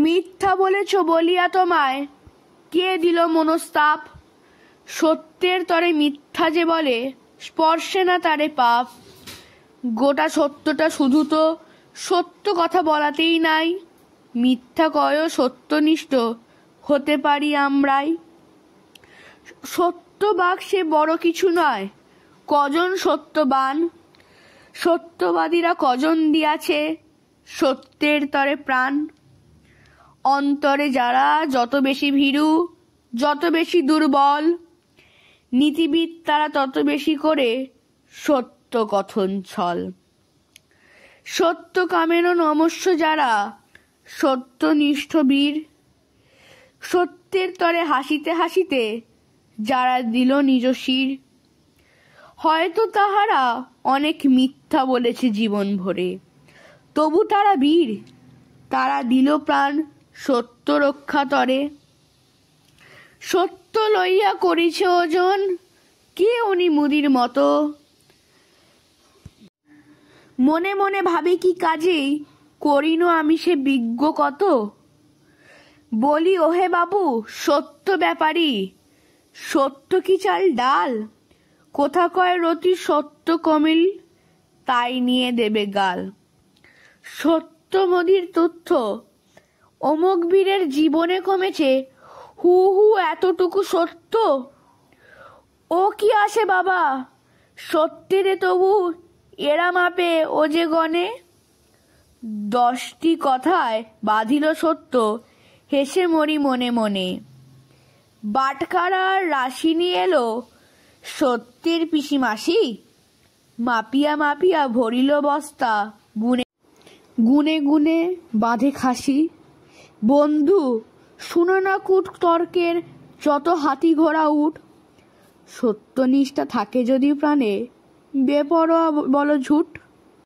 মিথ্যা বলেছ বলিয়া তোমায় কে দিল মনস্তাপ? সত্যের তরে মিথ্যা যে বলে স্পর্শে না তারে পাপ। গোটা সত্যটা শুধু তো সত্য কথা বলাতেই নাই, মিথ্যা কয়ও সত্যনিষ্ঠ হতে পারি আমরাই। সত্যবাক সে বড় কিছু নয়, কজন সত্যবান, সত্যবাদীরা কজন দিয়াছে সত্যের তরে প্রাণ। অন্তরে যারা যত বেশি ভীরু, যত বেশি দুর্বল, নীতিবিদ তারা তত বেশি করে সত্য কথন ছল। সত্য কামেরও নমস্য যারা সত্যনিষ্ঠ বীর, সত্যের তরে হাসিতে হাসিতে যারা দিল নিজ শির। হয়তো তাহারা অনেক মিথ্যা বলেছে জীবন ভরে, তবু তারা বীর, তারা দিল প্রাণ সত্য রক্ষা তরে। সত্য লইয়া করিছে ওজন কে উনি মুদির মতো, মনে মনে ভাবি কি কাজেই করিনো আমি সে বিজ্ঞ কত। বলি ওহে বাবু সত্য ব্যাপারী, সত্য কি চাল ডাল, কোথা কয় রতি সত্য কমিল তাই নিয়ে দেবে গাল। সত্য মদির তথ্য অমুক বীরের জীবনে কমেছে, হু হু এতটুকু সত্য। ও কি আসে বাবা সত্যেরে তবু এরা মাপে ও যে গণে। 10টি কথায় বাঁধিল সত্য হেসে মরি মনে মনে। বাটখারার রাশি নিয়ে এলো সত্যের পিসি মাসি, মাপিয়া মাপিয়া ভরিল বস্তা, গুনে গুনে গুনে বাঁধে খাসি। বন্ধু শুনো না কূট তর্কের যত হাতি ঘোড়া উঠ, সত্যনিষ্ঠা থাকে যদি প্রাণে বেপরোয়া বলো ঝুট।